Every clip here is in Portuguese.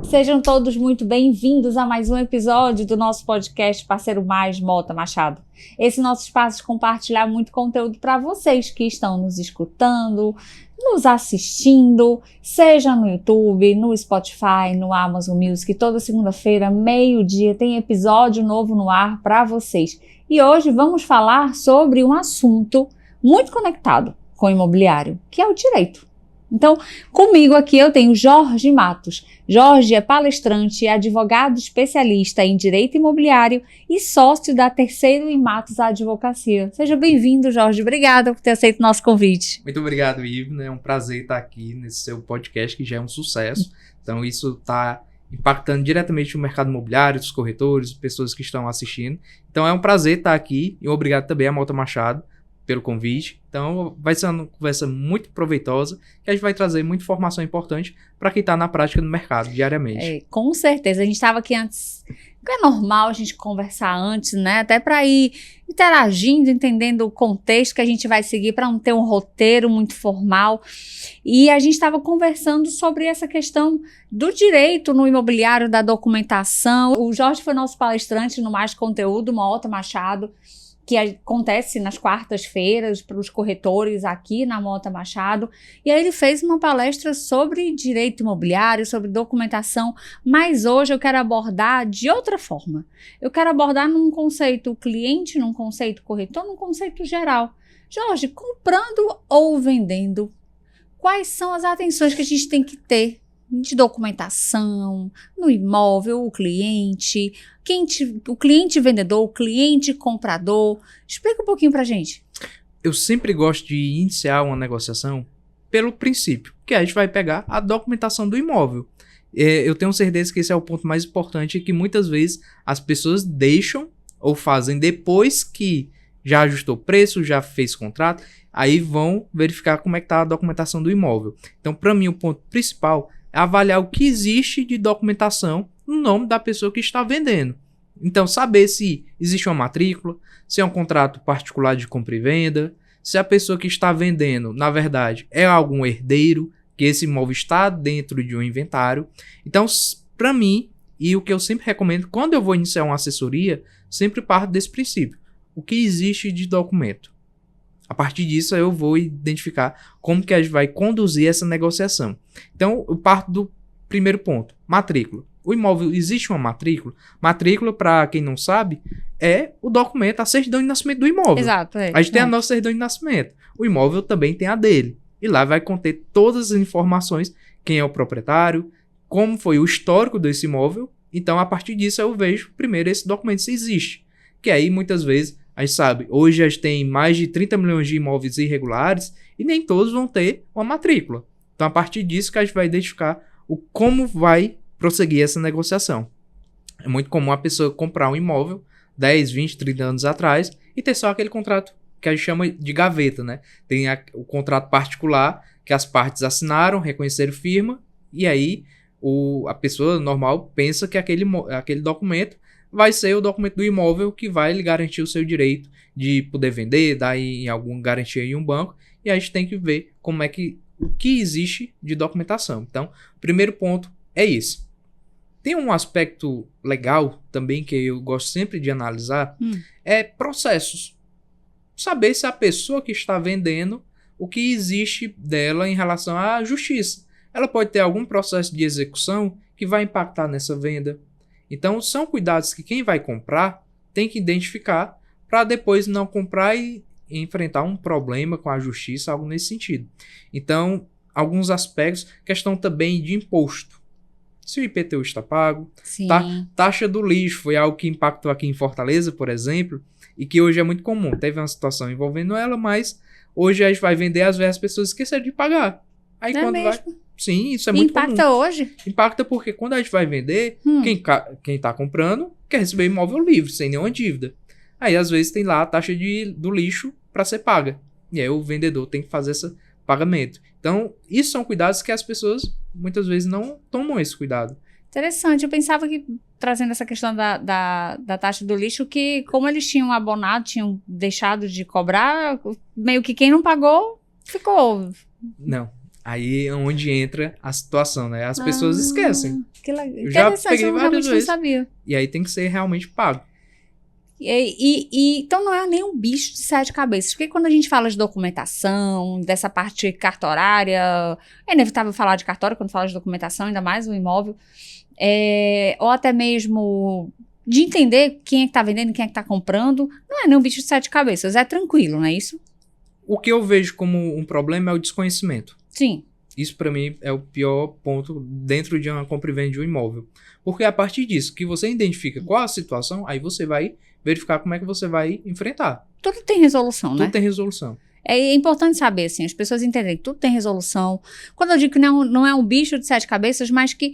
Sejam todos muito bem-vindos a mais um episódio do nosso podcast Parceiro Mais Mota Machado. Esse nosso espaço de compartilhar muito conteúdo para vocês que estão nos escutando, nos assistindo, seja no YouTube, no Spotify, no Amazon Music. Toda segunda-feira, meio-dia, tem episódio novo no ar para vocês. E hoje vamos falar sobre um assunto muito conectado com o imobiliário, que é o direito. Então, comigo aqui eu tenho Jorge Matos. Jorge é palestrante e advogado especialista em direito imobiliário e sócio da Terceiro e Matos Advocacia. Seja bem-vindo, Jorge. Obrigada por ter aceito o nosso convite. Muito obrigado, Ivo. É um prazer estar aqui nesse seu podcast, que já é um sucesso. Então, isso está impactando diretamente o mercado imobiliário, os corretores, as pessoas que estão assistindo. Então, é um prazer estar aqui e obrigado também a Mota Machado pelo convite. Então, vai ser uma conversa muito proveitosa, que a gente vai trazer muita informação importante para quem está na prática no mercado diariamente. Com certeza. A gente estava aqui antes, é normal a gente conversar antes, né? Até para ir interagindo, entendendo o contexto que a gente vai seguir, para não ter um roteiro muito formal. E a gente estava conversando sobre essa questão do direito no imobiliário, da documentação. O Jorge foi nosso palestrante no Mais Conteúdo, Mota Machado, que acontece nas quartas-feiras para os corretores aqui na Mota Machado. E aí ele fez uma palestra sobre direito imobiliário, sobre documentação, mas hoje eu quero abordar de outra forma. Eu quero abordar num conceito cliente, num conceito corretor, num conceito geral. Jorge, comprando ou vendendo, quais são as atenções que a gente tem que ter de documentação, no imóvel, o cliente vendedor, o cliente comprador? Explica um pouquinho pra gente. Eu sempre gosto de iniciar uma negociação pelo princípio, que a gente vai pegar a documentação do imóvel. Eu tenho certeza que esse é o ponto mais importante, que muitas vezes as pessoas deixam ou fazem depois que já ajustou preço, já fez contrato, aí vão verificar como é que está a documentação do imóvel. Então, para mim, o ponto principal é avaliar o que existe de documentação no nome da pessoa que está vendendo. Então, saber se existe uma matrícula, se é um contrato particular de compra e venda, se a pessoa que está vendendo, na verdade, é algum herdeiro, que esse imóvel está dentro de um inventário. Então, para mim, e o que eu sempre recomendo, quando eu vou iniciar uma assessoria, sempre parto desse princípio. O que existe de documento? A partir disso, eu vou identificar como que a gente vai conduzir essa negociação. Então, eu parto do primeiro ponto, matrícula. O imóvel, existe uma matrícula? Matrícula, para quem não sabe, é o documento, a certidão de nascimento do imóvel. Exato. A gente tem a nossa certidão de nascimento. O imóvel também tem a dele. E lá vai conter todas as informações, quem é o proprietário, como foi o histórico desse imóvel. Então, a partir disso, eu vejo primeiro esse documento se existe. Que aí, muitas vezes, a gente sabe, hoje a gente tem mais de 30 milhões de imóveis irregulares e nem todos vão ter uma matrícula. Então, a partir disso que a gente vai identificar como vai prosseguir essa negociação. É muito comum a pessoa comprar um imóvel 10, 20, 30 anos atrás e ter só aquele contrato que a gente chama de gaveta, né? Tem o contrato particular que as partes assinaram, reconheceram firma e aí a pessoa normal pensa que aquele documento vai ser o documento do imóvel que vai lhe garantir o seu direito de poder vender, dar em alguma garantia em um banco, e a gente tem que ver o que existe de documentação. Então, o primeiro ponto é isso. Tem um aspecto legal também que eu gosto sempre de analisar, é processos. Saber se a pessoa que está vendendo, o que existe dela em relação à justiça. Ela pode ter algum processo de execução que vai impactar nessa venda. Então, são cuidados que quem vai comprar tem que identificar para depois não comprar e enfrentar um problema com a justiça, algo nesse sentido. Então, alguns aspectos, questão também de imposto. Se o IPTU está pago, taxa do lixo foi algo que impactou aqui em Fortaleza, por exemplo, e que hoje é muito comum. Teve uma situação envolvendo ela, mas hoje a gente vai vender, às vezes as pessoas esqueceram de pagar. Aí Não quando é mesmo? Sim, isso é muito comum. Impacta hoje? Impacta porque quando a gente vai vender, quem está comprando quer receber imóvel livre, sem nenhuma dívida. Aí, às vezes, tem lá a taxa do lixo para ser paga. E aí, o vendedor tem que fazer esse pagamento. Então, isso são cuidados que as pessoas, muitas vezes, não tomam esse cuidado. Interessante. Eu pensava que, trazendo essa questão da taxa do lixo, que como eles tinham abonado, tinham deixado de cobrar, meio que quem não pagou, ficou. Não. Aí é onde entra a situação, né? As pessoas esquecem. Que legal. Eu já Interessante, peguei eu várias realmente não vezes. sabia. E aí tem que ser realmente pago. Então não é nem um bicho de 7 cabeças, porque quando a gente fala de documentação, dessa parte cartorária, é inevitável falar de cartório quando fala de documentação, ainda mais o imóvel, ou até mesmo de entender quem é que tá vendendo e quem é que tá comprando, não é nem um bicho de 7 cabeças, é tranquilo, não é isso? O que eu vejo como um problema é o desconhecimento. Sim. Isso para mim é o pior ponto dentro de uma compra e venda de um imóvel. Porque a partir disso que você identifica qual a situação, aí você vai verificar como é que você vai enfrentar. Tudo tem resolução, né? Tudo tem resolução. É importante saber, assim, as pessoas entenderem que tudo tem resolução. Quando eu digo que não é um bicho de 7 cabeças, mas que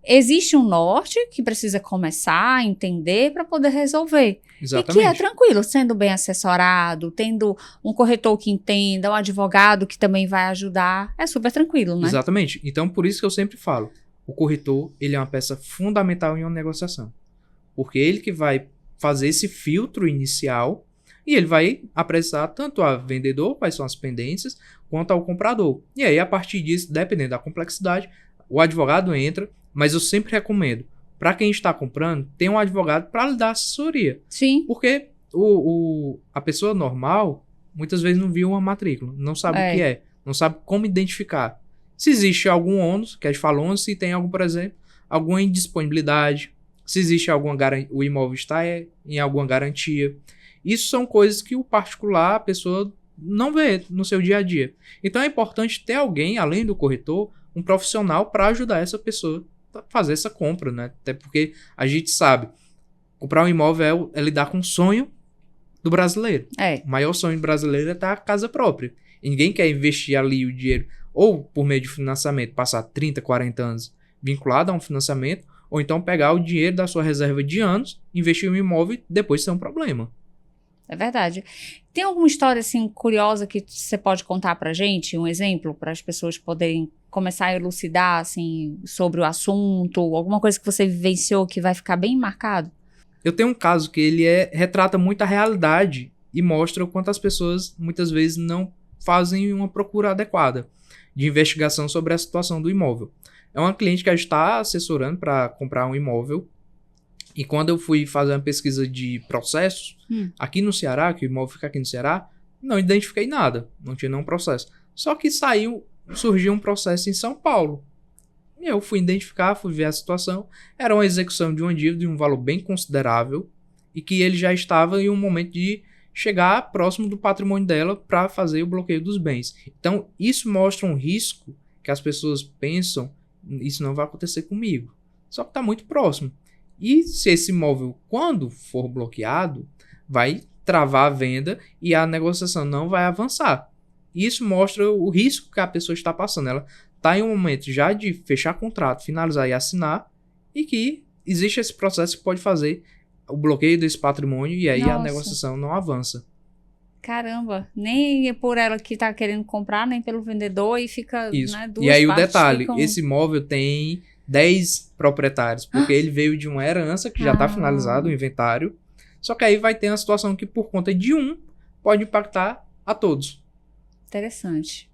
existe um norte que precisa começar a entender para poder resolver. Exatamente. E que é tranquilo, sendo bem assessorado, tendo um corretor que entenda, um advogado que também vai ajudar, é super tranquilo, né? Exatamente. Então, por isso que eu sempre falo, o corretor, ele é uma peça fundamental em uma negociação. Porque ele que vai fazer esse filtro inicial e ele vai apresentar tanto ao vendedor, quais são as pendências, quanto ao comprador. E aí, a partir disso, dependendo da complexidade, o advogado entra, mas eu sempre recomendo, para quem está comprando, tem um advogado para lhe dar assessoria. Sim. Porque a pessoa normal, muitas vezes não viu uma matrícula, não sabe o que é, não sabe como identificar. Se existe algum ônus, que a gente fala ônus, se tem algum, por exemplo, alguma indisponibilidade, se existe alguma o imóvel está em alguma garantia. Isso são coisas que o particular, a pessoa não vê no seu dia a dia. Então é importante ter alguém, além do corretor, um profissional para ajudar essa pessoa a fazer essa compra, né? Até porque a gente sabe, comprar um imóvel é lidar com o sonho do brasileiro. O maior sonho do brasileiro é ter a casa própria. E ninguém quer investir ali o dinheiro, ou por meio de financiamento, passar 30, 40 anos vinculado a um financiamento, ou então pegar o dinheiro da sua reserva de anos, investir em um imóvel e depois ser um problema. É verdade. Tem alguma história, assim, curiosa que você pode contar pra gente? Um exemplo para as pessoas poderem começar a elucidar, assim, sobre o assunto? Alguma coisa que você vivenciou que vai ficar bem marcado? Eu tenho um caso que ele retrata muito a realidade e mostra o quanto as pessoas, muitas vezes, não fazem uma procura adequada de investigação sobre a situação do imóvel. É uma cliente que a gente está assessorando para comprar um imóvel. E quando eu fui fazer uma pesquisa de processos, aqui no Ceará, que o imóvel fica aqui no Ceará, não identifiquei nada, não tinha nenhum processo. Só que surgiu um processo em São Paulo. E eu fui identificar, fui ver a situação. Era uma execução de uma dívida de um valor bem considerável e que ele já estava em um momento de chegar próximo do patrimônio dela para fazer o bloqueio dos bens. Então, isso mostra um risco que as pessoas pensam, isso não vai acontecer comigo. Só que está muito próximo. E se esse imóvel, quando for bloqueado, vai travar a venda e a negociação não vai avançar. Isso mostra o risco que a pessoa está passando. Ela está em um momento já de fechar contrato, finalizar e assinar, e que existe esse processo que pode fazer o bloqueio desse patrimônio e aí a negociação não avança. Caramba, nem por ela que está querendo comprar, nem pelo vendedor, e fica... Isso. Né, duas e aí o partes detalhe, ficam... esse imóvel tem 10 proprietários, porque ele veio de uma herança que já está finalizado o inventário, só que aí vai ter uma situação que por conta de pode impactar a todos. Interessante.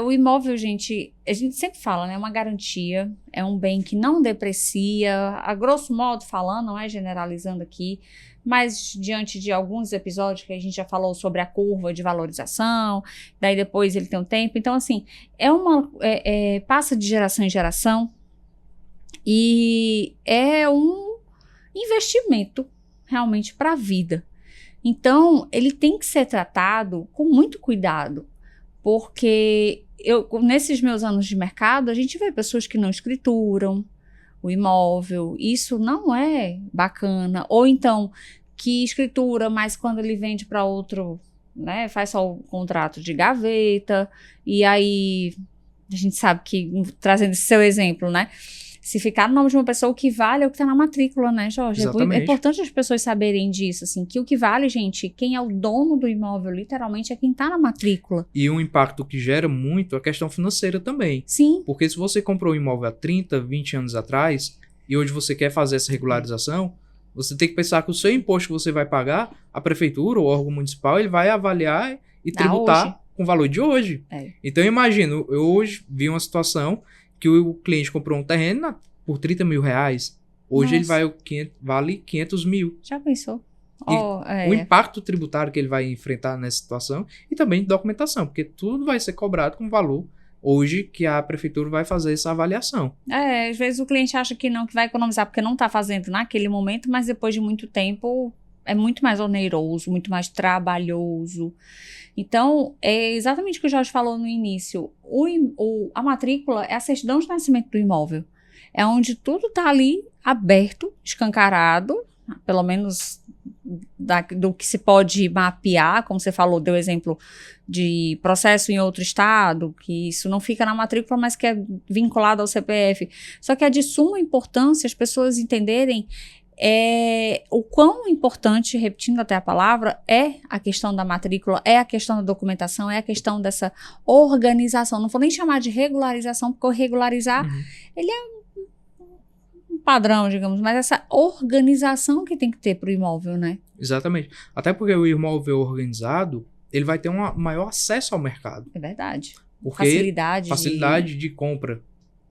O imóvel, gente, a gente sempre fala, né? É uma garantia, é um bem que não deprecia, a grosso modo falando, não é generalizando aqui, mas diante de alguns episódios que a gente já falou sobre a curva de valorização, daí depois ele tem um tempo, então assim, passa de geração em geração e é um investimento realmente para a vida. Então, ele tem que ser tratado com muito cuidado, porque nesses meus anos de mercado, a gente vê pessoas que não escrituram o imóvel, isso não é bacana, ou então que escritura, mas quando ele vende para outro, né, faz só o contrato de gaveta, e aí a gente sabe que, trazendo esse seu exemplo, né, se ficar no nome de uma pessoa, o que vale é o que está na matrícula, né, Jorge? Exatamente. É importante as pessoas saberem disso, assim, que o que vale, gente, quem é o dono do imóvel, literalmente, é quem está na matrícula. E um impacto que gera muito é a questão financeira também. Sim. Porque se você comprou um imóvel há 30, 20 anos atrás, e hoje você quer fazer essa regularização, você tem que pensar que o seu imposto que você vai pagar, a prefeitura ou o órgão municipal, ele vai avaliar e tributar com o valor de hoje. Então, eu imagino, eu hoje vi uma situação que o cliente comprou um terreno por 30 mil reais. Hoje Nossa. ele vale 500 mil. Já pensou? O impacto tributário que ele vai enfrentar nessa situação e também de documentação, porque tudo vai ser cobrado com valor hoje que a prefeitura vai fazer essa avaliação. Às vezes o cliente acha que não, que vai economizar porque não está fazendo naquele momento, mas depois de muito tempo é muito mais oneroso, muito mais trabalhoso. Então, é exatamente o que o Jorge falou no início. A matrícula é a certidão de nascimento do imóvel. É onde tudo está ali aberto, escancarado, pelo menos do que se pode mapear, como você falou, deu exemplo de processo em outro estado, que isso não fica na matrícula, mas que é vinculado ao CPF. Só que é de suma importância as pessoas entenderem o quão importante, repetindo até a palavra, é a questão da matrícula, é a questão da documentação, é a questão dessa organização. Não vou nem chamar de regularização, porque o regularizar, ele é padrão, digamos, mas essa organização que tem que ter para o imóvel, né? Exatamente. Até porque o imóvel organizado, ele vai ter um maior acesso ao mercado. É verdade. Porque facilidade de compra.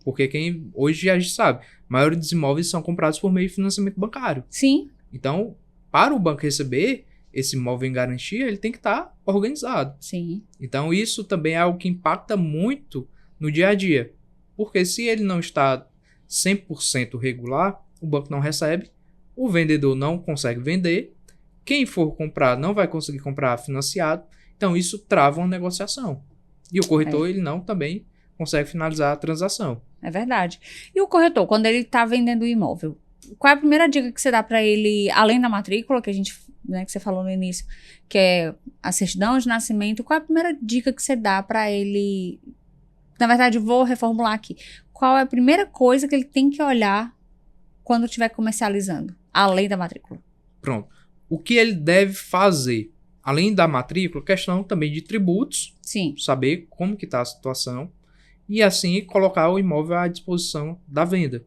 Porque hoje a gente sabe, a maioria dos imóveis são comprados por meio de financiamento bancário. Sim. Então, para o banco receber esse imóvel em garantia, ele tem que estar organizado. Sim. Então, isso também é algo que impacta muito no dia a dia. Porque se ele não está 100% regular, o banco não recebe, o vendedor não consegue vender, quem for comprar não vai conseguir comprar financiado, então isso trava uma negociação. E o corretor, ele não também consegue finalizar a transação. É verdade. E o corretor, quando ele está vendendo o imóvel, qual é a primeira dica que você dá para ele, além da matrícula, que que você falou no início, que é a certidão de nascimento, qual é a primeira dica que você dá para ele? Na verdade, vou reformular aqui. Qual é a primeira coisa que ele tem que olhar quando estiver comercializando, além da matrícula? Pronto. O que ele deve fazer? Além da matrícula, questão também de tributos. Sim. Saber como que está a situação. E assim colocar o imóvel à disposição da venda.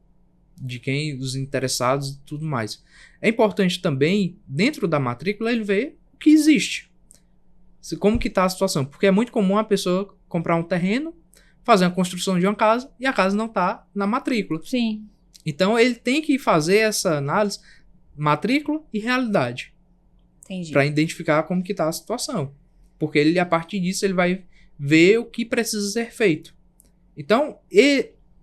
De quem, os interessados e tudo mais. É importante também, dentro da matrícula, ele ver o que existe. Como que está a situação. Porque é muito comum a pessoa comprar um terreno, fazer a construção de uma casa e a casa não está na matrícula. Sim. Então, ele tem que fazer essa análise matrícula e realidade. Entendi. Para identificar como que está a situação. Porque ele, a partir disso, ele vai ver o que precisa ser feito. Então,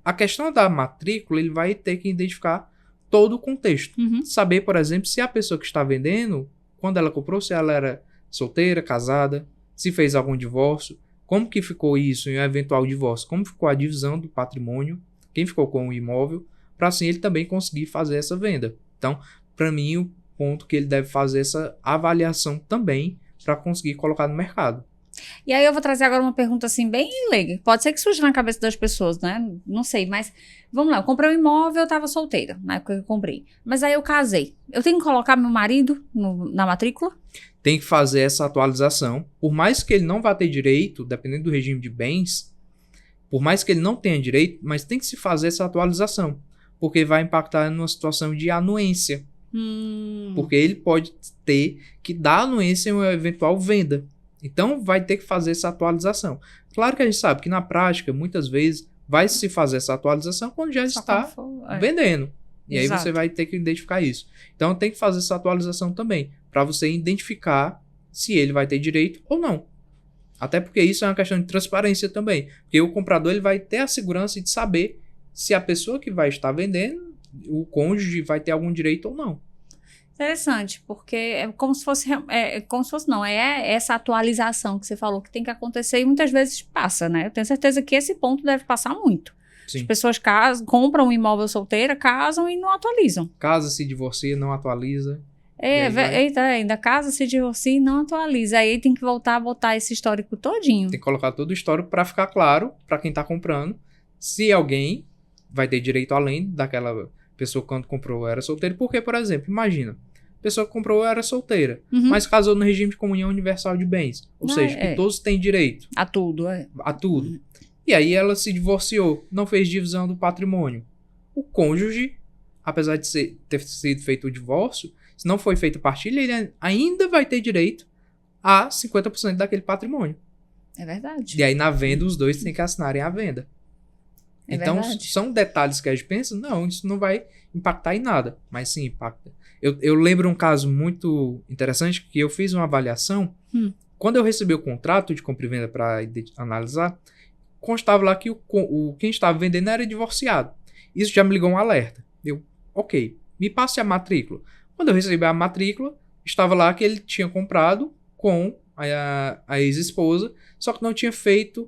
a questão da matrícula, ele vai ter que identificar todo o contexto. Saber, por exemplo, se a pessoa que está vendendo, quando ela comprou, se ela era solteira, casada, se fez algum divórcio, como que ficou isso em um eventual divórcio, como ficou a divisão do patrimônio, quem ficou com o imóvel, para assim ele também conseguir fazer essa venda. Então, para mim, o ponto que ele deve fazer essa avaliação também para conseguir colocar no mercado. E aí eu vou trazer agora uma pergunta assim bem leiga. Pode ser que surja na cabeça das pessoas, né? Não sei, mas vamos lá. Eu comprei um imóvel, eu tava solteira na época que eu comprei. Mas aí eu casei. Eu tenho que colocar meu marido na matrícula? Tem que fazer essa atualização. Por mais que ele não vá ter direito, dependendo do regime de bens, por mais que ele não tenha direito, mas tem que se fazer essa atualização. Porque vai impactar numa situação de anuência. Porque ele pode ter que dar anuência em uma eventual venda. Então, vai ter que fazer essa atualização. Claro que a gente sabe que na prática, muitas vezes, vai se fazer essa atualização quando já está vendendo. E aí você vai ter que identificar isso. Então, tem que fazer essa atualização também, para você identificar se ele vai ter direito ou não. Até porque isso é uma questão de transparência também. Porque o comprador ele vai ter a segurança de saber se a pessoa que vai estar vendendo, o cônjuge, vai ter algum direito ou não. Interessante, porque é como se fosse não, é essa atualização que você falou que tem que acontecer e muitas vezes passa, né? Eu tenho certeza que esse ponto deve passar muito. Sim. As pessoas compram um imóvel solteira, casam e não atualizam. Casa, se divorcia, não atualiza. Eita, ainda casa, se divorcia e não atualiza. Aí tem que voltar a botar esse histórico todinho. Tem que colocar todo o histórico para ficar claro para quem está comprando se alguém vai ter direito além daquela pessoa que quando comprou era solteira. Porque, por exemplo, imagina, a pessoa que comprou era solteira, mas casou no regime de comunhão universal de bens. Ou seja, que todos têm direito. A tudo, A tudo. E aí ela se divorciou, não fez divisão do patrimônio. O cônjuge, apesar de ter sido feito o divórcio, se não foi feita partilha, ele ainda vai ter direito a 50% daquele patrimônio. É verdade. E aí, na venda, os dois têm que assinarem a venda. É Então, verdade. são detalhes que a gente pensa, não, isso não vai impactar em nada. Mas sim, impacta. Eu lembro um caso muito interessante que eu fiz uma avaliação. Quando eu recebi o contrato de compra e venda para analisar, constava lá que quem estava vendendo era divorciado. Isso já me ligou um alerta. Eu, ok, me passe a matrícula. Quando eu recebi a matrícula, estava lá que ele tinha comprado com a ex-esposa, só que não tinha feito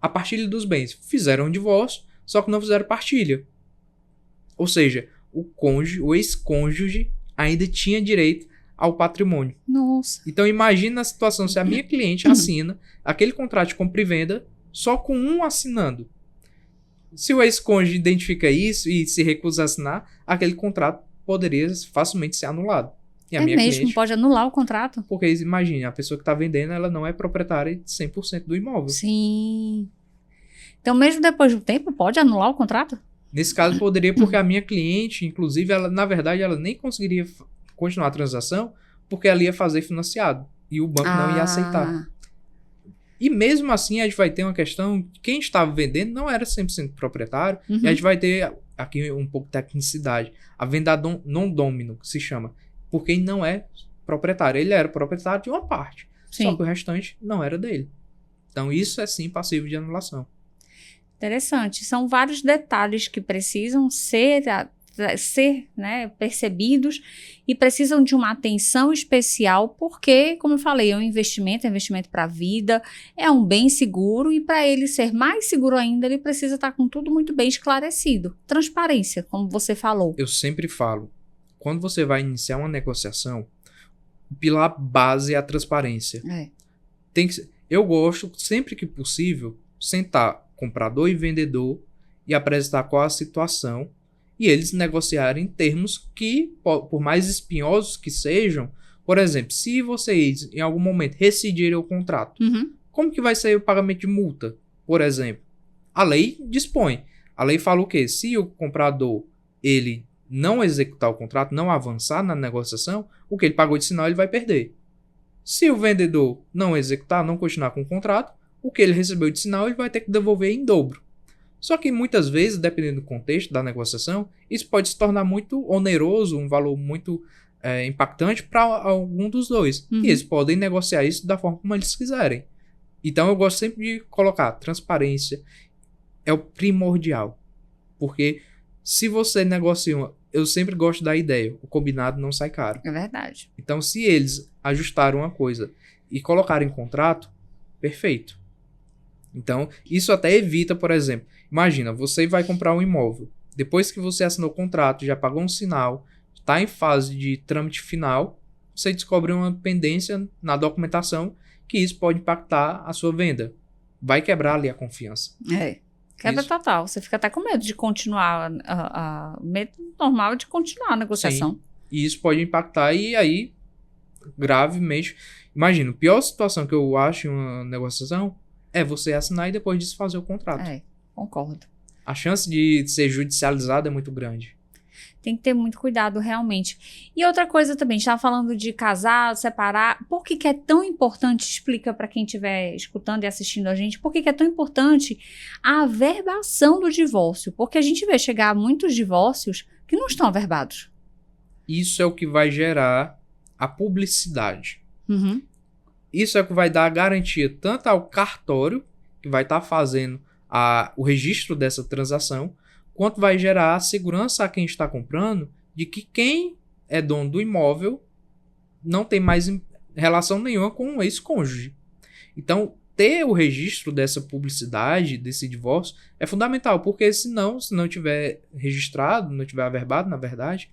a partilha dos bens. Fizeram um divórcio, só que não fizeram partilha. Ou seja, o ex-cônjuge ainda tinha direito ao patrimônio. Nossa. Então imagina a situação se a minha cliente assina aquele contrato de compra e venda só com um assinando. Se o ex-cônjuge identifica isso e se recusa a assinar, aquele contrato poderia facilmente ser anulado. E a minha mesmo, cliente, pode anular o contrato? porque imagine, a pessoa que está vendendo, ela não é proprietária de 100% do imóvel. Sim. Então, mesmo depois do tempo, pode anular o contrato? Nesse caso, poderia, porque a minha cliente, inclusive, ela, na verdade, ela nem conseguiria continuar a transação, porque ela ia fazer financiado. E o banco não ia aceitar. E mesmo assim, a gente vai ter uma questão, quem estava vendendo não era 100% proprietário, e a gente vai ter aqui um pouco de tecnicidade. A venda non domino, que se chama, por quem não é proprietário. Ele era proprietário de uma parte, só que o restante não era dele. Então, isso é sim passível de anulação. Interessante. São vários detalhes que precisam ser né, percebidos e precisam de uma atenção especial porque, como eu falei, é um investimento para a vida, é um bem seguro e para ele ser mais seguro ainda, ele precisa estar com tudo muito bem esclarecido. Transparência, como você falou. Eu sempre falo, quando você vai iniciar uma negociação, o pilar base é a transparência. Tem que ser, eu gosto, sempre que possível, sentar comprador e vendedor e apresentar qual a situação e eles negociarem termos que, por mais espinhosos que sejam, por exemplo, se vocês em algum momento rescindirem o contrato, como que vai ser o pagamento de multa, por exemplo? A lei dispõe. A lei fala o quê? Se o comprador ele não executar o contrato, não avançar na negociação, o que ele pagou de sinal ele vai perder. Se o vendedor não executar, não continuar com o contrato, o que ele recebeu de sinal ele vai ter que devolver em dobro. Só que muitas vezes, dependendo do contexto da negociação, isso pode se tornar muito oneroso, um valor muito impactante para algum dos dois. E eles podem negociar isso da forma como eles quiserem. Então eu gosto sempre de colocar transparência, é o primordial. Porque se você negocia, eu sempre gosto da ideia, o combinado não sai caro. É verdade. Então se eles ajustaram uma coisa e colocarem em contrato, perfeito. Então, isso até evita, por exemplo, imagina, você vai comprar um imóvel. Depois que você assinou o contrato, já pagou um sinal, está em fase de trâmite final, você descobre uma pendência na documentação que isso pode impactar a sua venda. Vai quebrar ali a confiança. Quebra total. Você fica até com medo de continuar, medo normal de continuar a negociação. Sim. E isso pode impactar e aí, gravemente... Imagina, a pior situação que eu acho em uma negociação é você assinar e depois desfazer o contrato. Concordo. A chance de ser judicializado é muito grande. Tem que ter muito cuidado, realmente. E outra coisa também, a gente estava falando de casar, separar. Por que é tão importante, explica para quem estiver escutando e assistindo a gente, por que é tão importante a averbação do divórcio? Porque a gente vê chegar muitos divórcios que não estão averbados. Isso é o que vai gerar a publicidade. Isso é o que vai dar a garantia tanto ao cartório, que vai estar fazendo o registro dessa transação, quanto vai gerar a segurança a quem está comprando de que quem é dono do imóvel não tem mais relação nenhuma com o ex-cônjuge. Então, ter o registro dessa publicidade, desse divórcio, é fundamental, porque se não tiver registrado, não tiver averbado, na verdade,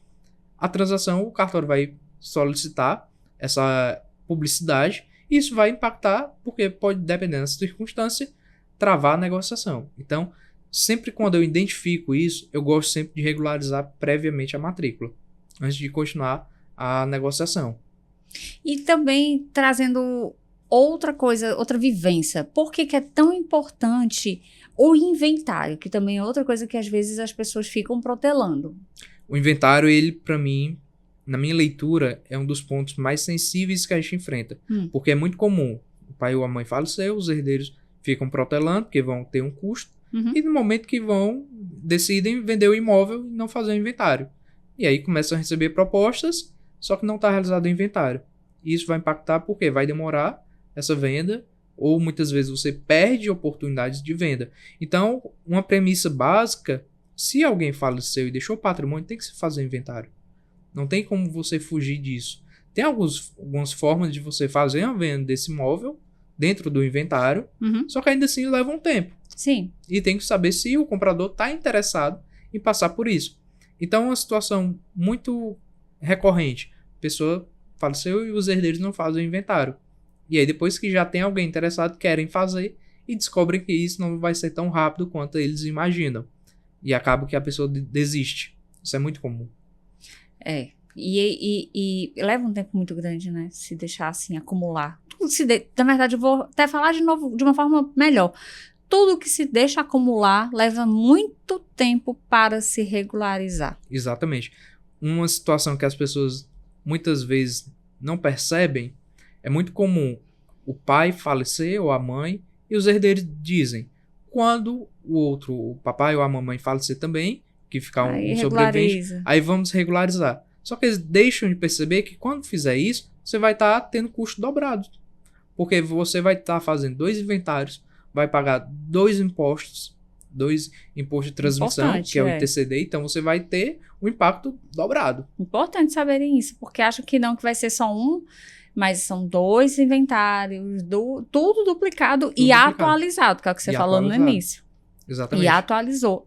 a transação, o cartório vai solicitar essa publicidade e isso vai impactar, porque pode, dependendo da circunstância, travar a negociação. Então, sempre quando eu identifico isso, eu gosto sempre de regularizar previamente a matrícula, antes de continuar a negociação. E também trazendo outra coisa, outra vivência. Por que é tão importante o inventário? Que também é outra coisa que às vezes as pessoas ficam protelando. O inventário, ele, para mim, na minha leitura, é um dos pontos mais sensíveis que a gente enfrenta. Porque é muito comum o pai ou a mãe faleceu, os herdeiros ficam protelando, porque vão ter um custo, Uhum. e no momento que decidem vender o imóvel e não fazer o inventário. E aí começam a receber propostas, só que não está realizado o inventário. E isso vai impactar porque vai demorar essa venda, ou muitas vezes você perde oportunidades de venda. Então, uma premissa básica, se alguém faleceu e deixou patrimônio, tem que se fazer inventário. Não tem como você fugir disso. Tem algumas formas de você fazer a venda desse imóvel dentro do inventário, Uhum. só que ainda assim leva um tempo. Sim. E tem que saber se o comprador está interessado em passar por isso. Então, é uma situação muito recorrente. A pessoa faleceu e os herdeiros não fazem o inventário. E aí, depois que já tem alguém interessado, querem fazer e descobrem que isso não vai ser tão rápido quanto eles imaginam. E acaba que a pessoa desiste. Isso é muito comum. É. E leva um tempo muito grande, né? Se deixar assim acumular. Na verdade, eu vou até falar de novo de uma forma melhor. Tudo que se deixa acumular leva muito tempo para se regularizar. Exatamente. Uma situação que as pessoas muitas vezes não percebem, é muito comum o pai falecer ou a mãe e os herdeiros dizem, quando o papai ou a mamãe falecer também, que ficar Aí um sobrevivente, regulariza. aí vamos regularizar. Só que eles deixam de perceber que quando fizer isso, você vai estar tendo custo dobrado. Porque você vai estar fazendo 2 inventários, vai pagar 2 impostos de transmissão, Importante, que é o é. ITCD, então você vai ter um impacto dobrado. Importante saberem isso, porque acham que não, que vai ser só um, mas são 2 inventários, tudo duplicado e duplicado. atualizado, que é o que você E falou no atualizado. início. Exatamente.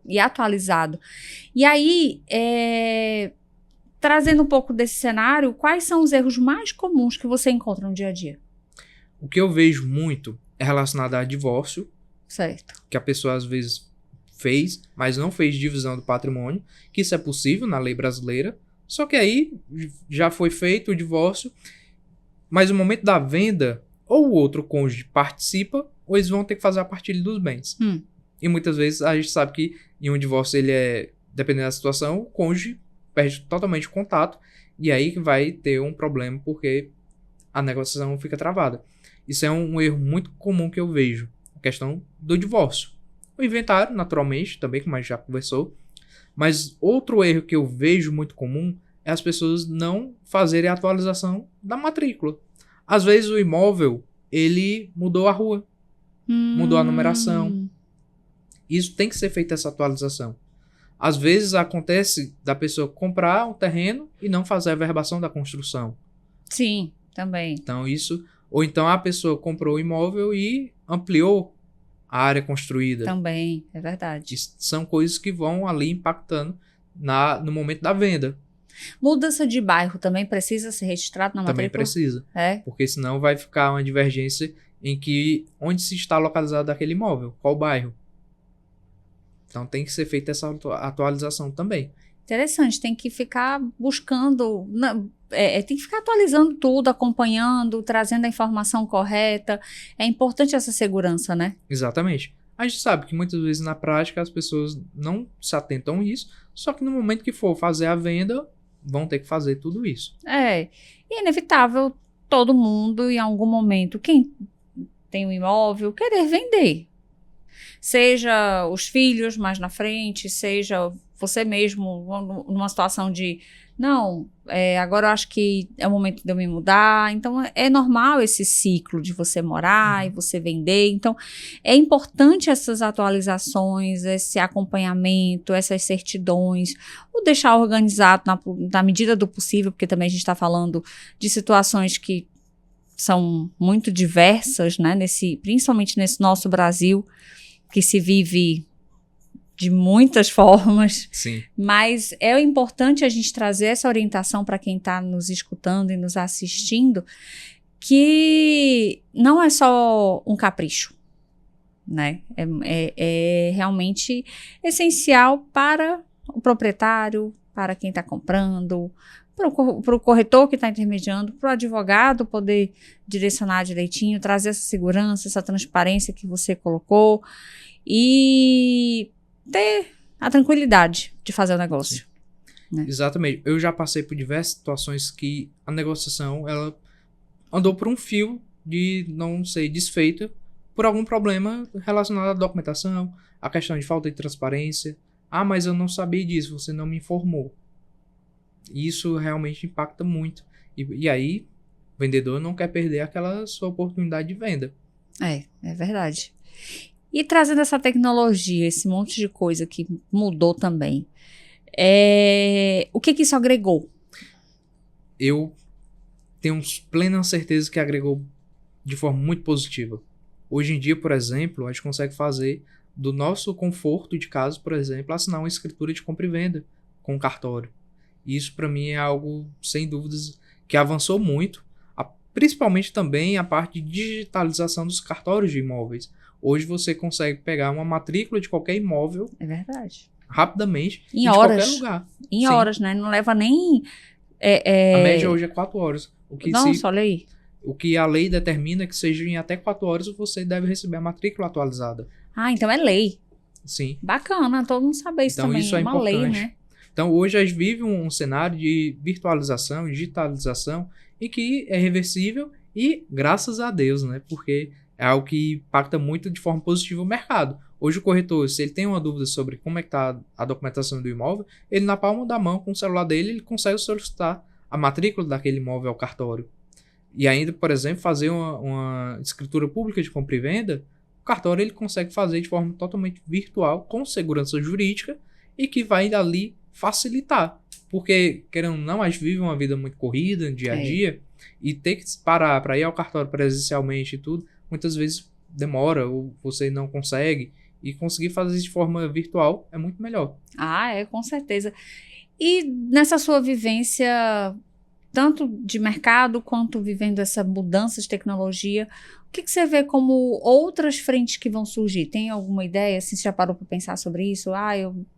E atualizado. E aí, trazendo um pouco desse cenário, quais são os erros mais comuns que você encontra no dia a dia? O que eu vejo muito é relacionado a divórcio, Certo. que a pessoa às vezes fez, mas não fez divisão do patrimônio, que isso é possível na lei brasileira, só que aí já foi feito o divórcio, mas no momento da venda, ou o outro cônjuge participa, ou eles vão ter que fazer a partilha dos bens. E muitas vezes a gente sabe que em um divórcio dependendo da situação, o cônjuge perde totalmente o contato, e aí vai ter um problema, porque a negociação fica travada. Isso é um erro muito comum que eu vejo, a questão do divórcio. O inventário, naturalmente, também, como a gente já conversou. Mas outro erro que eu vejo muito comum é as pessoas não fazerem a atualização da matrícula. Às vezes o imóvel, ele mudou a rua, mudou a numeração. Isso tem que ser feita essa atualização. Às vezes acontece da pessoa comprar um terreno e não fazer a verbação da construção. Sim, também. Então isso... Ou então a pessoa comprou o imóvel e ampliou a área construída. Também, é verdade. São coisas que vão ali impactando no momento da venda. Mudança de bairro também precisa ser registrado na matrícula? Também precisa. É? Porque senão vai ficar uma divergência em que onde se está localizado aquele imóvel, qual bairro. Então tem que ser feita essa atualização também. Interessante, tem que ficar buscando, tem que ficar atualizando tudo, acompanhando, trazendo a informação correta. É importante essa segurança, né? Exatamente. A gente sabe que muitas vezes na prática as pessoas não se atentam a isso, só que no momento que for fazer a venda, vão ter que fazer tudo isso. E é inevitável todo mundo, em algum momento, quem tem um imóvel, querer vender. Seja os filhos mais na frente, seja você mesmo numa situação de não, agora eu acho que é o momento de eu me mudar. Então é normal esse ciclo de você morar e você vender. Então é importante essas atualizações, esse acompanhamento, essas certidões, o deixar organizado na medida do possível, porque também a gente está falando de situações que são muito diversas, né? Principalmente nesse nosso Brasil, que se vive de muitas formas. Sim. Mas é importante a gente trazer essa orientação para quem está nos escutando e nos assistindo, que não é só um capricho, né? É realmente essencial para o proprietário, para quem está comprando, para o corretor que está intermediando, para o advogado poder direcionar direitinho, trazer essa segurança, essa transparência que você colocou e ter a tranquilidade de fazer o negócio. Né? Exatamente. Eu já passei por diversas situações que a negociação ela andou por um fio de não ser desfeito por algum problema relacionado à documentação, à questão de falta de transparência. Ah, mas eu não sabia disso, você não me informou. Isso realmente impacta muito. E aí, o vendedor não quer perder aquela sua oportunidade de venda. É verdade. E trazendo essa tecnologia, esse monte de coisa que mudou também, o que isso agregou? Eu tenho plena certeza que agregou de forma muito positiva. Hoje em dia, por exemplo, a gente consegue fazer do nosso conforto de casa, por exemplo, assinar uma escritura de compra e venda com cartório. Isso, para mim, é algo, sem dúvidas, que avançou muito, principalmente também a parte de digitalização dos cartórios de imóveis. Hoje você consegue pegar uma matrícula de qualquer imóvel. É verdade. Rapidamente, em de horas, qualquer lugar. Em Sim. horas, né? Não leva nem... A média hoje é 4 horas. Nossa, olha aí. O que a lei determina é que seja em até 4 horas você deve receber a matrícula atualizada. Ah, então é lei. Sim. Bacana, todo mundo saber isso então, também. Isso é uma importante. lei, né? Então, hoje a gente vive um cenário de virtualização, digitalização, e que é reversível e graças a Deus, né? Porque é algo que impacta muito de forma positiva o mercado. Hoje o corretor, se ele tem uma dúvida sobre como é que está a documentação do imóvel, ele na palma da mão, com o celular dele, ele consegue solicitar a matrícula daquele imóvel ao cartório. E ainda, por exemplo, fazer uma escritura pública de compra e venda, o cartório ele consegue fazer de forma totalmente virtual, com segurança jurídica, e que vai ali facilitar. Porque, querendo ou não, a gente vive uma vida muito corrida, dia a dia, e ter que parar para ir ao cartório presencialmente e tudo, muitas vezes demora, ou você não consegue, e conseguir fazer isso de forma virtual é muito melhor. Com certeza. E nessa sua vivência, tanto de mercado quanto vivendo essa mudança de tecnologia, o que você vê como outras frentes que vão surgir? Tem alguma ideia? Assim, você já parou para pensar sobre isso?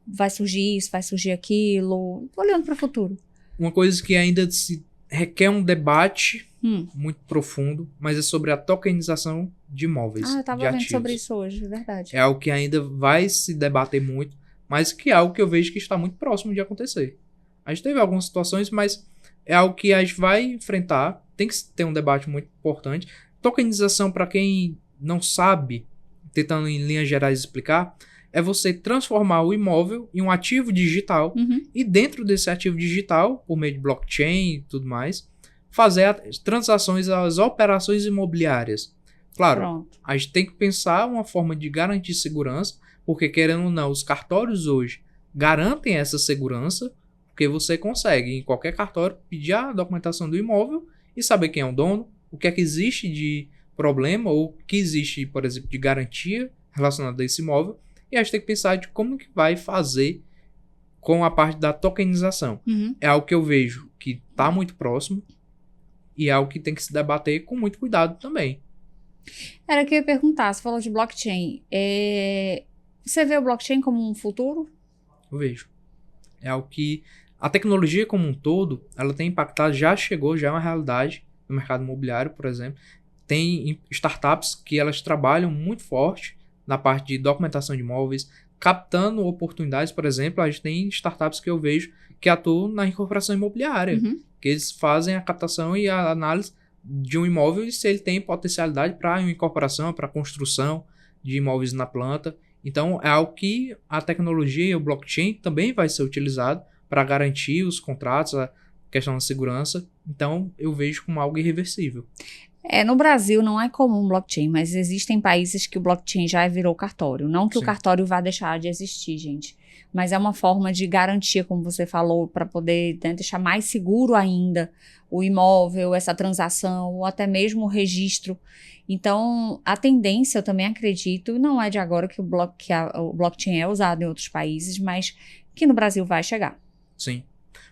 Vai surgir isso, vai surgir aquilo? Olhando para o futuro. Uma coisa que ainda se requer um debate muito profundo, mas é sobre a tokenização de imóveis. Eu estava vendo sobre isso hoje, é verdade. É algo que ainda vai se debater muito, mas que é algo que eu vejo que está muito próximo de acontecer. A gente teve algumas situações, mas é algo que a gente vai enfrentar. Tem que ter um debate muito importante. Tokenização, para quem não sabe, tentando em linhas gerais explicar, é você transformar o imóvel em um ativo digital e dentro desse ativo digital, por meio de blockchain e tudo mais, fazer as transações, as operações imobiliárias. Claro, a gente tem que pensar uma forma de garantir segurança, porque querendo ou não, os cartórios hoje garantem essa segurança, porque você consegue em qualquer cartório pedir a documentação do imóvel e saber quem é o dono, o que é que existe de problema ou o que existe, por exemplo, de garantia relacionada a esse imóvel. E a gente tem que pensar de como que vai fazer com a parte da tokenização. É algo que eu vejo que está muito próximo e é algo que tem que se debater com muito cuidado também. Era que eu ia perguntar, você falou de blockchain. Você vê o blockchain como um futuro? Eu vejo. É algo que a tecnologia como um todo, ela tem impactado, já é uma realidade no mercado imobiliário, por exemplo. Tem startups que elas trabalham muito forte na parte de documentação de imóveis, captando oportunidades, por exemplo, a gente tem startups que eu vejo que atuam na incorporação imobiliária, que eles fazem a captação e a análise de um imóvel e se ele tem potencialidade para uma incorporação, para construção de imóveis na planta. Então, é algo que a tecnologia e o blockchain também vai ser utilizado para garantir os contratos, a questão da segurança. Então, eu vejo como algo irreversível. No Brasil não é comum blockchain, mas existem países que o blockchain já virou cartório. Não que o cartório vá deixar de existir, gente. Mas é uma forma de garantia, como você falou, para poder deixar mais seguro ainda o imóvel, essa transação, ou até mesmo o registro. Então, a tendência, eu também acredito, não é de agora que o blockchain é usado em outros países, mas que no Brasil vai chegar. Sim.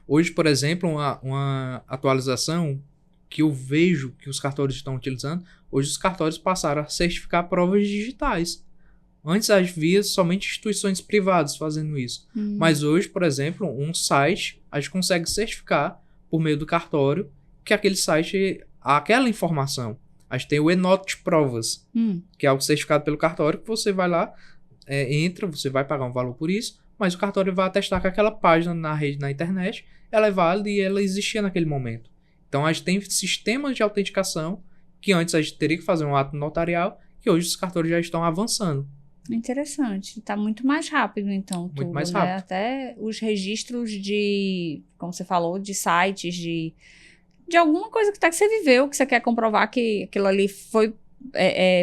Hoje, por exemplo, uma atualização que eu vejo que os cartórios estão utilizando, hoje os cartórios passaram a certificar provas digitais. Antes a gente via somente instituições privadas fazendo isso. Mas hoje, por exemplo, um site, a gente consegue certificar por meio do cartório que aquele site, aquela informação. A gente tem o e-note provas, que é algo certificado pelo cartório, que você vai lá, entra, você vai pagar um valor por isso, mas o cartório vai atestar que aquela página na rede, na internet, ela é válida e ela existia naquele momento. Então, a gente tem sistemas de autenticação que antes a gente teria que fazer um ato notarial, que hoje os cartórios já estão avançando. Interessante. Está muito mais rápido, então, Muito tudo, mais né? rápido. Até os registros de, como você falou, de sites, de alguma coisa que você viveu, que você quer comprovar que aquilo ali foi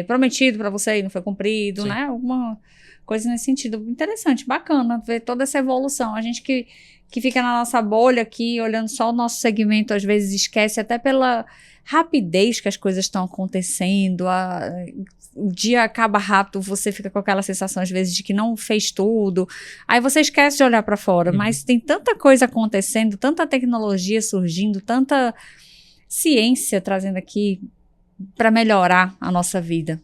prometido para você e não foi cumprido, Sim. né? Alguma coisa nesse sentido. Interessante, bacana ver toda essa evolução. A gente que fica na nossa bolha aqui, olhando só o nosso segmento, às vezes esquece até pela rapidez que as coisas estão acontecendo, o dia acaba rápido, você fica com aquela sensação às vezes de que não fez tudo, aí você esquece de olhar para fora, mas tem tanta coisa acontecendo, tanta tecnologia surgindo, tanta ciência trazendo aqui para melhorar a nossa vida.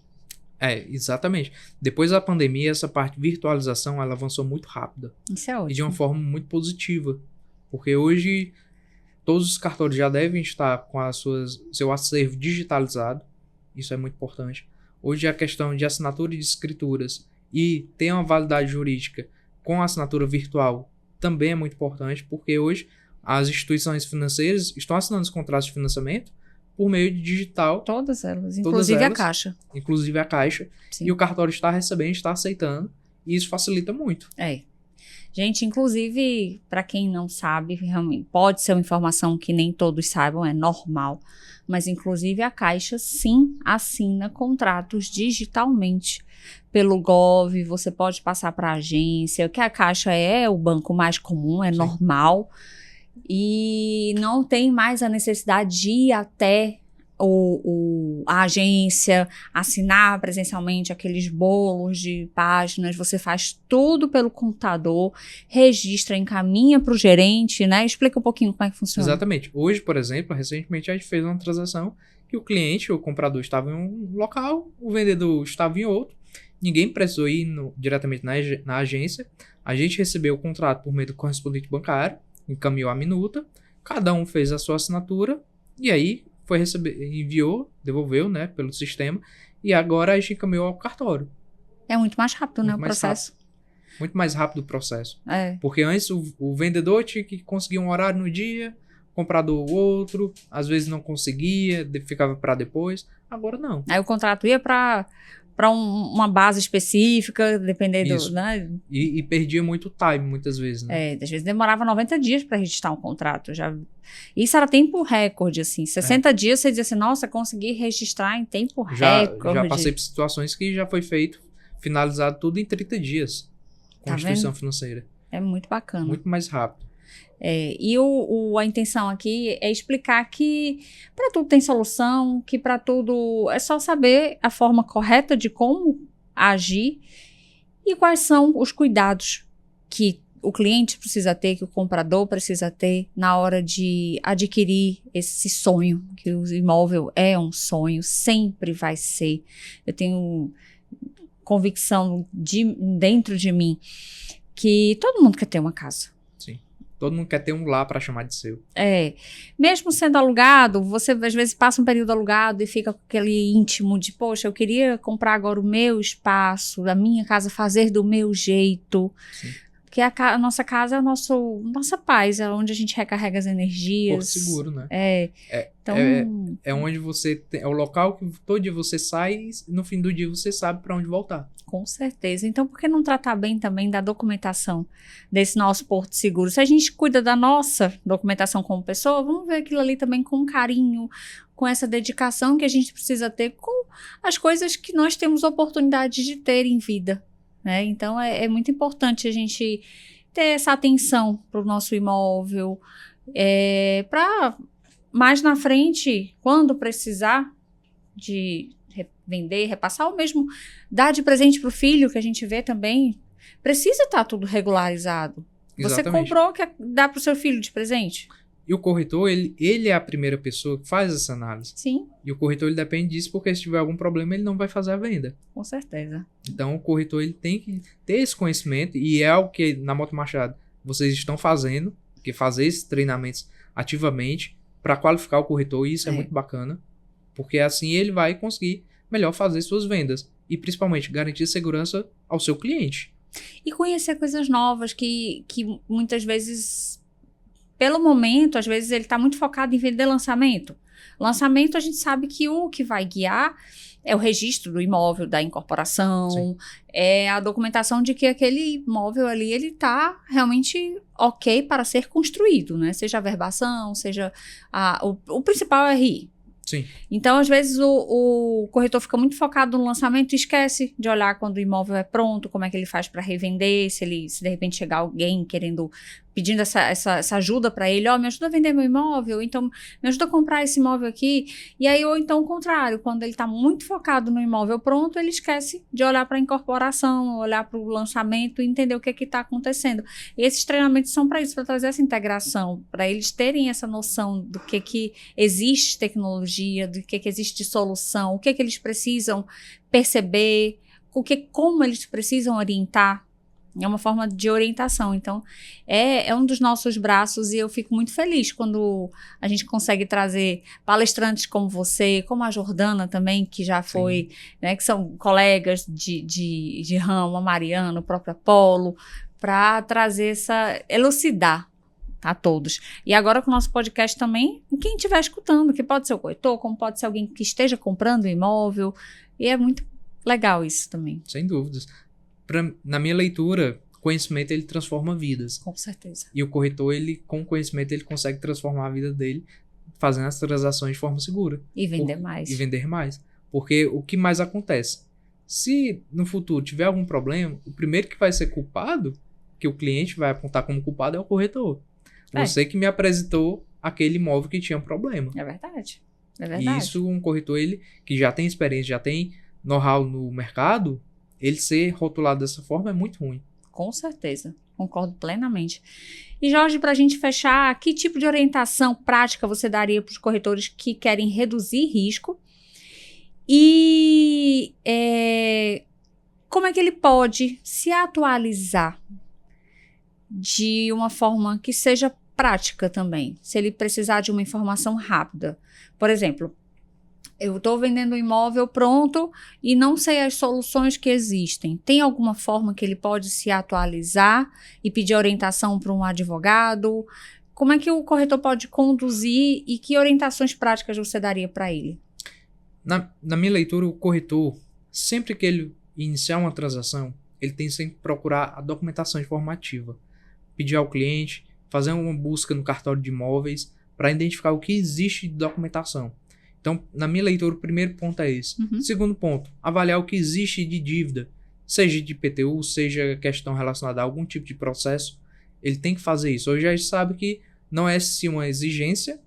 Exatamente. Depois da pandemia, essa parte de virtualização, ela avançou muito rápida. Isso é ótimo. E de uma forma muito positiva. Porque hoje, todos os cartórios já devem estar com seu acervo digitalizado. Isso é muito importante. Hoje, a questão de assinatura de escrituras e ter uma validade jurídica com a assinatura virtual também é muito importante, porque hoje as instituições financeiras estão assinando os contratos de financiamento por meio de digital. Todas elas, inclusive a Caixa. Inclusive a Caixa. Sim. E o cartório está recebendo, está aceitando. E isso facilita muito. Gente, inclusive, para quem não sabe, realmente pode ser uma informação que nem todos saibam, é normal. Mas, inclusive, a Caixa, sim, assina contratos digitalmente pelo Gov. Você pode passar para a agência, que a Caixa é o banco mais comum, é normal. E não tem mais a necessidade de ir até a agência, assinar presencialmente aqueles bolos de páginas. Você faz tudo pelo computador, registra, encaminha para o gerente, né? Explica um pouquinho como é que funciona. Exatamente. Hoje, por exemplo, recentemente a gente fez uma transação que o cliente, o comprador, estava em um local, o vendedor estava em outro. Ninguém precisou ir diretamente na agência. A gente recebeu o contrato por meio do correspondente bancário, encaminhou a minuta, cada um fez a sua assinatura e aí foi enviou, devolveu, né, pelo sistema, e agora a gente encaminhou ao cartório. É muito mais rápido, né, o processo. Muito mais rápido o processo. É. Porque antes o vendedor tinha que conseguir um horário no dia, o comprador outro, às vezes não conseguia, ficava para depois. Agora não. Aí o contrato ia para uma base específica, dependendo, né? E perdia muito time, muitas vezes, né? Às vezes demorava 90 dias para registrar um contrato. Isso era tempo recorde, assim. 60 dias você dizia assim, nossa, consegui registrar em tempo recorde. Já passei por situações que já foi finalizado tudo em 30 dias com a instituição financeira. É muito bacana. Muito mais rápido. E a intenção aqui é explicar que para tudo tem solução, que para tudo é só saber a forma correta de como agir e quais são os cuidados que o cliente precisa ter, que o comprador precisa ter na hora de adquirir esse sonho, que o imóvel é um sonho, sempre vai ser. Eu tenho convicção dentro de mim que todo mundo quer ter uma casa. Todo mundo quer ter um lar para chamar de seu. Mesmo sendo alugado, você às vezes passa um período alugado e fica com aquele íntimo de, poxa, eu queria comprar agora o meu espaço, a minha casa, fazer do meu jeito. Sim. Porque a nossa casa é nossa paz, é onde a gente recarrega as energias. Porto seguro, né? Então, é onde é o local que todo dia você sai e no fim do dia você sabe para onde voltar. Com certeza. Então, por que não tratar bem também da documentação desse nosso porto seguro? Se a gente cuida da nossa documentação como pessoa, vamos ver aquilo ali também com carinho, com essa dedicação que a gente precisa ter com as coisas que nós temos oportunidade de ter em vida. Né? Então, é muito importante a gente ter essa atenção para o nosso imóvel, para mais na frente, quando precisar de vender, repassar, ou mesmo dar de presente para o filho, que a gente vê também, precisa estar tudo regularizado. Exatamente. Você comprou, quer dar para o seu filho de presente? E o corretor, ele é a primeira pessoa que faz essa análise. Sim. E o corretor, ele depende disso, porque se tiver algum problema, ele não vai fazer a venda. Com certeza. Então, o corretor, ele tem que ter esse conhecimento, e é o que, na Moto Machado, vocês estão fazendo, que fazer esses treinamentos ativamente para qualificar o corretor, e isso é muito bacana, porque assim ele vai conseguir melhor fazer suas vendas, e principalmente garantir segurança ao seu cliente. E conhecer coisas novas que muitas vezes, pelo momento, às vezes ele está muito focado em vender lançamento. Lançamento, a gente sabe que o que vai guiar é o registro do imóvel, da incorporação, Sim. é a documentação de que aquele imóvel ali, ele está realmente ok para ser construído, né? Seja a verbação, seja o principal é RI. Sim. Então, às vezes, o corretor fica muito focado no lançamento e esquece de olhar quando o imóvel é pronto, como é que ele faz para revender, se de repente chegar alguém pedindo essa ajuda para ele, me ajuda a vender meu imóvel, então me ajuda a comprar esse imóvel aqui. E aí, ou então o contrário, quando ele está muito focado no imóvel pronto, ele esquece de olhar para a incorporação, olhar para o lançamento e entender o que está acontecendo. E esses treinamentos são para isso, para trazer essa integração, para eles terem essa noção do que existe de tecnologia, do que existe de solução, o que eles precisam perceber, como eles precisam orientar. É uma forma de orientação. Então, é um dos nossos braços e eu fico muito feliz quando a gente consegue trazer palestrantes como você, como a Jordana também, que já foi, né, que são colegas de ramo, a Mariana, o próprio Apolo, para trazer elucidar a todos. E agora com o nosso podcast também, quem estiver escutando, que pode ser o corretor, como pode ser alguém que esteja comprando um imóvel, e é muito legal isso também. Sem dúvidas. Na minha leitura, conhecimento ele transforma vidas. Com certeza. E o corretor, com conhecimento, ele consegue transformar a vida dele fazendo as transações de forma segura. E vender mais. E vender mais. Porque o que mais acontece? Se no futuro tiver algum problema, o primeiro que vai ser culpado, que o cliente vai apontar como culpado, é o corretor. Você que me apresentou aquele imóvel que tinha um problema. É verdade. E isso, um corretor, que já tem experiência, já tem know-how no mercado, ele ser rotulado dessa forma é muito ruim. Com certeza, concordo plenamente. E Jorge, para a gente fechar, que tipo de orientação prática você daria para os corretores que querem reduzir risco? E como é que ele pode se atualizar de uma forma que seja prática também? Se ele precisar de uma informação rápida. Por exemplo, eu estou vendendo um imóvel pronto e não sei as soluções que existem. Tem alguma forma que ele pode se atualizar e pedir orientação para um advogado? Como é que o corretor pode conduzir e que orientações práticas você daria para ele? Na minha leitura, o corretor, sempre que ele iniciar uma transação, ele tem sempre que procurar a documentação informativa. Pedir ao cliente, fazer uma busca no cartório de imóveis para identificar o que existe de documentação. Então, na minha leitura, o primeiro ponto é esse. Segundo ponto, avaliar o que existe de dívida, seja de IPTU, seja questão relacionada a algum tipo de processo, ele tem que fazer isso. Hoje a gente sabe que não é sim uma exigência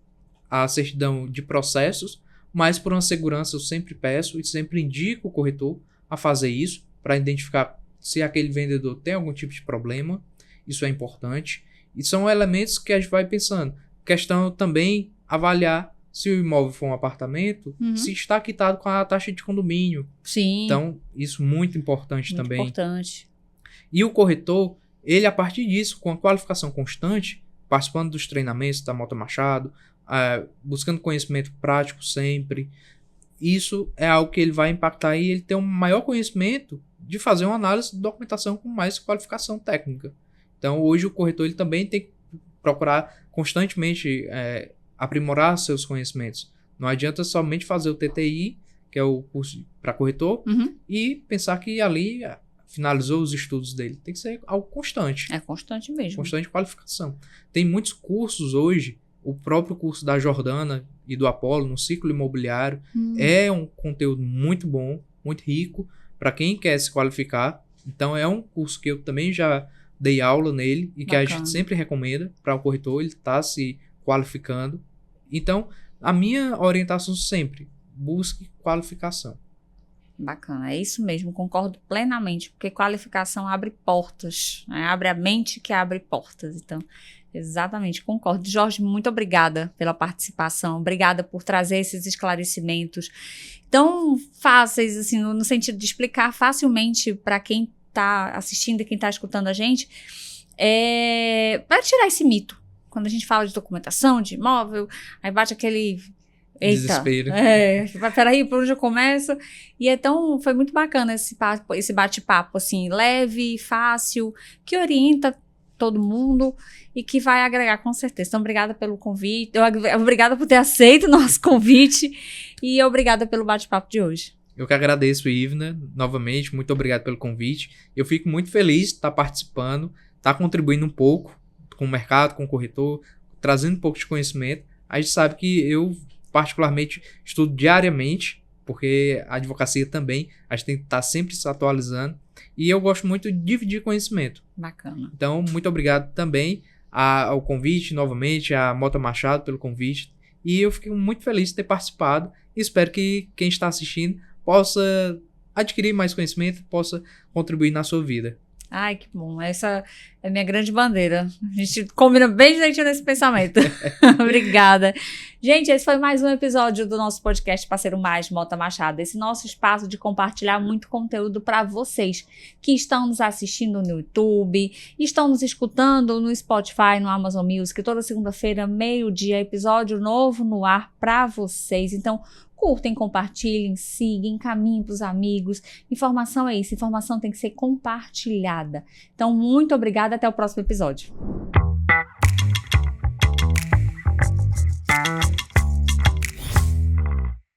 a certidão de processos, mas por uma segurança eu sempre peço e sempre indico o corretor a fazer isso para identificar se aquele vendedor tem algum tipo de problema. Isso é importante. E são elementos que a gente vai pensando. Questão também avaliar se o imóvel for um apartamento, se está quitado com a taxa de condomínio. Sim. Então, isso muito importante muito também. Importante. E o corretor, ele a partir disso, com a qualificação constante, participando dos treinamentos da Mota Machado, buscando conhecimento prático sempre, isso é algo que ele vai impactar e ele tem um maior conhecimento de fazer uma análise de documentação com mais qualificação técnica. Então, hoje o corretor ele também tem que procurar constantemente aprimorar seus conhecimentos. Não adianta somente fazer o TTI, que é o curso para corretor, e pensar que ali finalizou os estudos dele. Tem que ser algo constante. É constante mesmo. Constante qualificação. Tem muitos cursos hoje, o próprio curso da Jordana e do Apolo, no ciclo imobiliário, é um conteúdo muito bom, muito rico, para quem quer se qualificar. Então, é um curso que eu também já dei aula nele e que a gente sempre recomenda para o corretor, ele está se qualificando. Então, a minha orientação sempre, busque qualificação. Bacana, é isso mesmo, concordo plenamente, porque qualificação abre portas, né? Abre a mente que abre portas. Então, exatamente, concordo. Jorge, muito obrigada pela participação, obrigada por trazer esses esclarecimentos tão fáceis, assim, no sentido de explicar facilmente para quem está assistindo e quem está escutando a gente, para tirar esse mito. Quando a gente fala de documentação, de imóvel, aí bate aquele... Eita, desespero. Peraí, por onde eu começo? E então, foi muito bacana esse bate-papo, assim, leve, fácil, que orienta todo mundo e que vai agregar com certeza. Então, obrigada pelo convite, obrigada por ter aceito o nosso convite e obrigada pelo bate-papo de hoje. Eu que agradeço, Ivna, novamente, muito obrigado pelo convite. Eu fico muito feliz de estar participando, estar contribuindo um pouco com o mercado, com o corretor, trazendo um pouco de conhecimento. A gente sabe que eu, particularmente, estudo diariamente, porque a advocacia também, a gente tem que estar sempre se atualizando. E eu gosto muito de dividir conhecimento. Bacana. Então, muito obrigado também ao convite, novamente, a Mota Machado pelo convite. E eu fico muito feliz de ter participado. E espero que quem está assistindo possa adquirir mais conhecimento, possa contribuir na sua vida. Ai, que bom. Essa é a minha grande bandeira. A gente combina bem direitinho nesse pensamento. Obrigada. Gente, esse foi mais um episódio do nosso podcast Parceiro Mais Mota Machado. Esse nosso espaço de compartilhar muito conteúdo para vocês que estão nos assistindo no YouTube, estão nos escutando no Spotify, no Amazon Music. Toda segunda-feira, meio-dia, episódio novo no ar para vocês. Então, curtem, compartilhem, sigam, encaminhem para os amigos. Informação é isso, informação tem que ser compartilhada. Então, muito obrigada, até o próximo episódio.